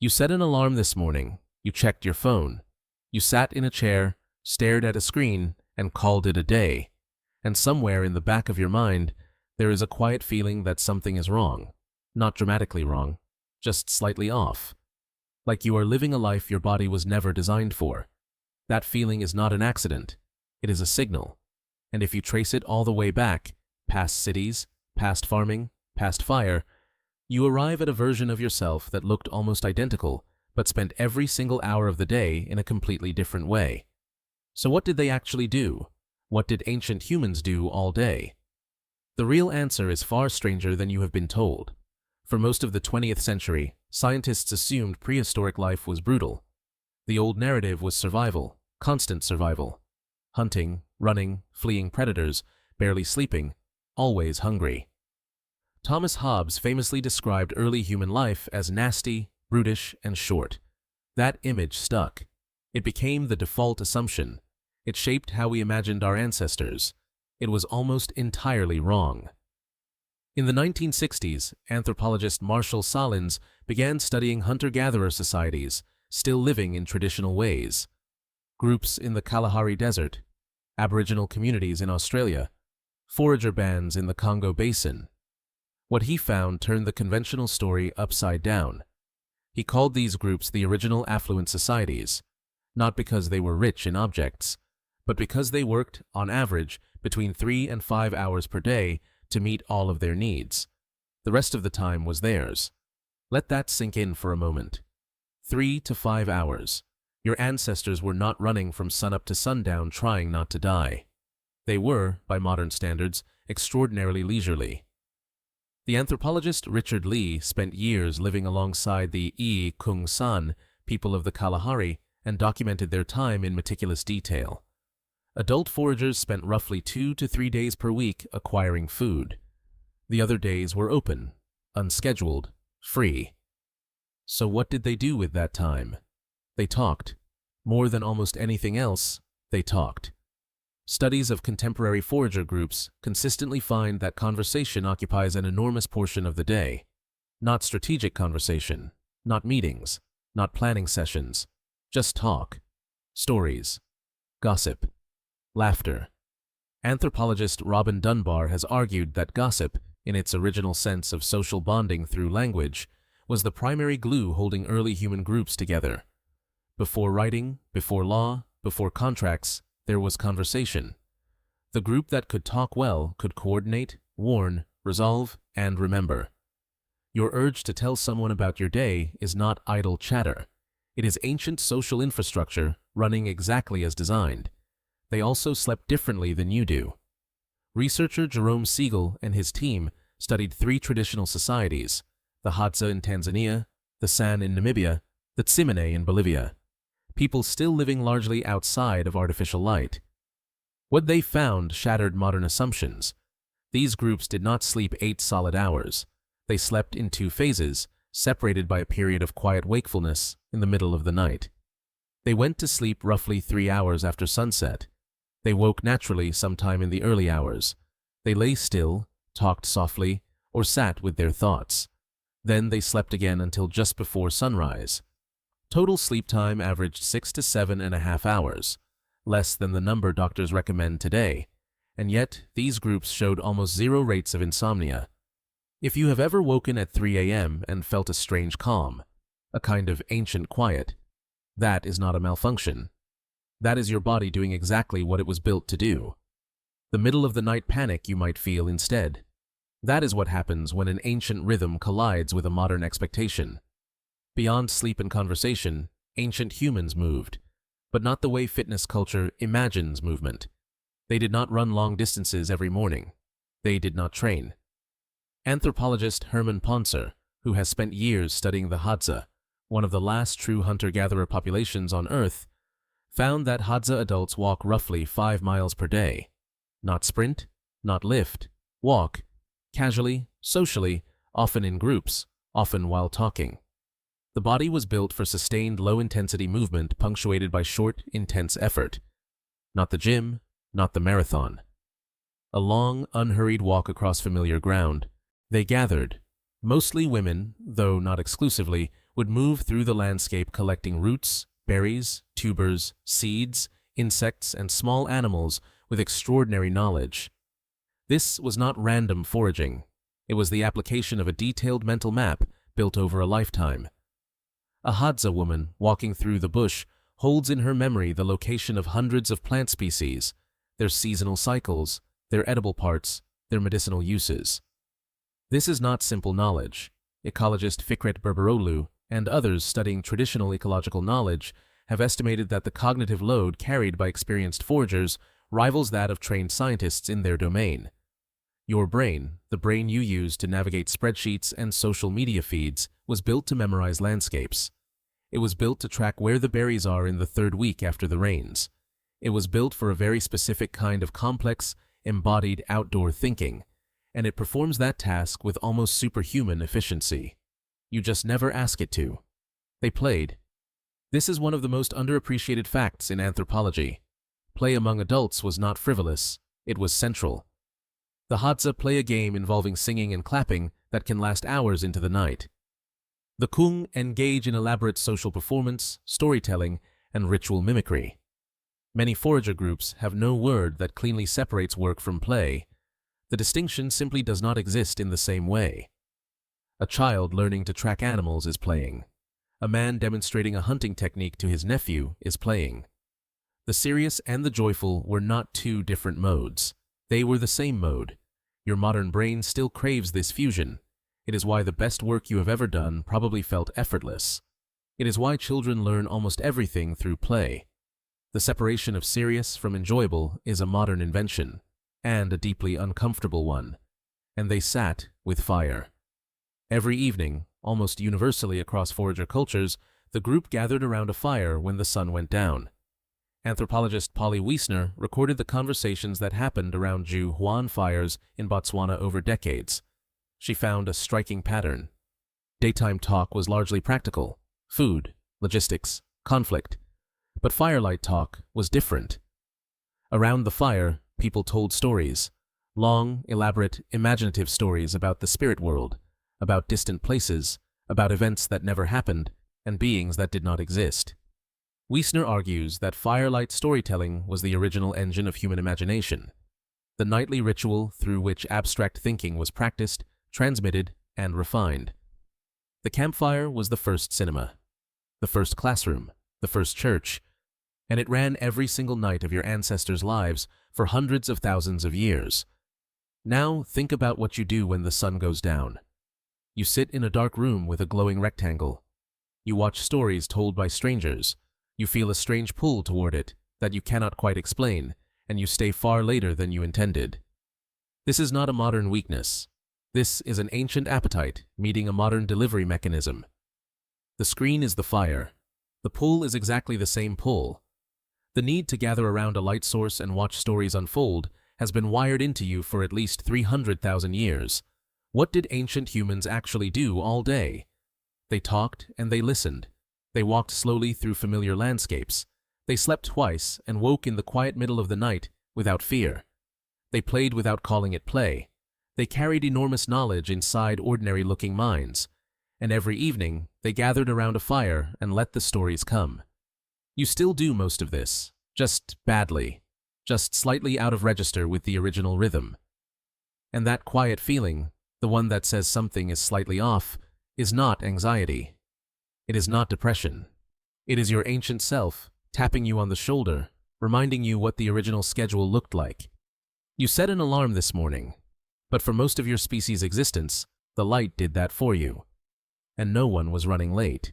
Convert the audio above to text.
You set an alarm this morning, you checked your phone, you sat in a chair, stared at a screen, and called it a day. And somewhere in the back of your mind, there is a quiet feeling that something is wrong. Not dramatically wrong, just slightly off. Like you are living a life your body was never designed for. That feeling is not an accident. It is a signal. And if you trace it all the way back, past cities, past farming, past fire, you arrive at a version of yourself that looked almost identical, but spent every single hour of the day in a completely different way. So what did they actually do? What did ancient humans do all day? The real answer is far stranger than you have been told. For most of the 20th century, scientists assumed prehistoric life was brutal. The old narrative was survival, constant survival. Hunting, running, fleeing predators, barely sleeping, always hungry. Thomas Hobbes famously described early human life as nasty, brutish, and short. That image stuck. It became the default assumption. It shaped how we imagined our ancestors. It was almost entirely wrong. In the 1960s, anthropologist Marshall Salins began studying hunter-gatherer societies, still living in traditional ways. Groups in the Kalahari Desert, Aboriginal communities in Australia, forager bands in the Congo Basin. What he found turned the conventional story upside down. He called these groups the original affluent societies, not because they were rich in objects, but because they worked, on average, between 3 and 5 hours per day to meet all of their needs. The rest of the time was theirs. Let that sink in for a moment. 3 to 5 hours. Your ancestors were not running from sunup to sundown trying not to die. They were, by modern standards, extraordinarily leisurely. The anthropologist Richard Lee spent years living alongside the Ee Kung San people of the Kalahari and documented their time in meticulous detail. Adult foragers spent roughly 2 to 3 days per week acquiring food. The other days were open, unscheduled, free. So what did they do with that time? They talked. More than almost anything else, they talked. Studies of contemporary forager groups consistently find that conversation occupies an enormous portion of the day. Not strategic conversation, not meetings, not planning sessions, just talk, stories, gossip, laughter. Anthropologist Robin Dunbar has argued that gossip, in its original sense of social bonding through language, was the primary glue holding early human groups together. Before writing, before law, before contracts, there was conversation. The group that could talk well could coordinate, warn, resolve, and remember. Your urge to tell someone about your day is not idle chatter. It is ancient social infrastructure running exactly as designed. They also slept differently than you do. Researcher Jerome Siegel and his team studied 3 traditional societies, the Hadza in Tanzania, the San in Namibia, the Tsimane in Bolivia. People still living largely outside of artificial light. What they found shattered modern assumptions. These groups did not sleep 8 solid hours. They slept in 2 phases, separated by a period of quiet wakefulness in the middle of the night. They went to sleep roughly 3 hours after sunset. They woke naturally sometime in the early hours. They lay still, talked softly, or sat with their thoughts. Then they slept again until just before sunrise. Total sleep time averaged 6 to 7.5 hours, less than the number doctors recommend today, and yet these groups showed almost 0 rates of insomnia. If you have ever woken at 3 a.m. and felt a strange calm, a kind of ancient quiet, that is not a malfunction. That is your body doing exactly what it was built to do. The middle-of-the-night panic you might feel instead. That is what happens when an ancient rhythm collides with a modern expectation. Beyond sleep and conversation, ancient humans moved, but not the way fitness culture imagines movement. They did not run long distances every morning. They did not train. Anthropologist Herman Poncer, who has spent years studying the Hadza, one of the last true hunter-gatherer populations on Earth, found that Hadza adults walk roughly 5 miles per day. Not sprint, not lift, walk, casually, socially, often in groups, often while talking. The body was built for sustained low-intensity movement punctuated by short, intense effort. Not the gym, not the marathon. A long, unhurried walk across familiar ground. They gathered. Mostly women, though not exclusively, would move through the landscape collecting roots, berries, tubers, seeds, insects, and small animals with extraordinary knowledge. This was not random foraging. It was the application of a detailed mental map built over a lifetime. A Hadza woman walking through the bush holds in her memory the location of hundreds of plant species, their seasonal cycles, their edible parts, their medicinal uses. This is not simple knowledge. Ecologist Fikret Berberoglu and others studying traditional ecological knowledge have estimated that the cognitive load carried by experienced foragers rivals that of trained scientists in their domain. Your brain, the brain you use to navigate spreadsheets and social media feeds, was built to memorize landscapes. It was built to track where the berries are in the third week after the rains. It was built for a very specific kind of complex, embodied outdoor thinking, and it performs that task with almost superhuman efficiency. You just never ask it to. They played. This is one of the most underappreciated facts in anthropology. Play among adults was not frivolous, it was central. The Hadza play a game involving singing and clapping that can last hours into the night. The Kung engage in elaborate social performance, storytelling, and ritual mimicry. Many forager groups have no word that cleanly separates work from play. The distinction simply does not exist in the same way. A child learning to track animals is playing. A man demonstrating a hunting technique to his nephew is playing. The serious and the joyful were not two different modes. They were the same mode. Your modern brain still craves this fusion. It is why the best work you have ever done probably felt effortless. It is why children learn almost everything through play. The separation of serious from enjoyable is a modern invention, and a deeply uncomfortable one. And they sat with fire. Every evening, almost universally across forager cultures, the group gathered around a fire when the sun went down. Anthropologist Polly Wiesner recorded the conversations that happened around Ju Huan fires in Botswana over decades. She found a striking pattern. Daytime talk was largely practical: food, logistics, conflict. But firelight talk was different. Around the fire, people told stories. Long, elaborate, imaginative stories about the spirit world, about distant places, about events that never happened, and beings that did not exist. Wiesner argues that firelight storytelling was the original engine of human imagination, the nightly ritual through which abstract thinking was practiced, transmitted, and refined. The campfire was the first cinema, the first classroom, the first church, and it ran every single night of your ancestors' lives for hundreds of thousands of years. Now think about what you do when the sun goes down. You sit in a dark room with a glowing rectangle. You watch stories told by strangers. You feel a strange pull toward it that you cannot quite explain, and you stay far later than you intended. This is not a modern weakness. This is an ancient appetite meeting a modern delivery mechanism. The screen is the fire. The pull is exactly the same pull. The need to gather around a light source and watch stories unfold has been wired into you for at least 300,000 years. What did ancient humans actually do all day? They talked and they listened. They walked slowly through familiar landscapes. They slept twice and woke in the quiet middle of the night without fear. They played without calling it play. They carried enormous knowledge inside ordinary-looking minds. And every evening, they gathered around a fire and let the stories come. You still do most of this, just badly, just slightly out of register with the original rhythm. And that quiet feeling, the one that says something is slightly off, is not anxiety. It is not depression. It is your ancient self tapping you on the shoulder, reminding you what the original schedule looked like. You set an alarm this morning, but for most of your species' existence, the light did that for you. And no one was running late.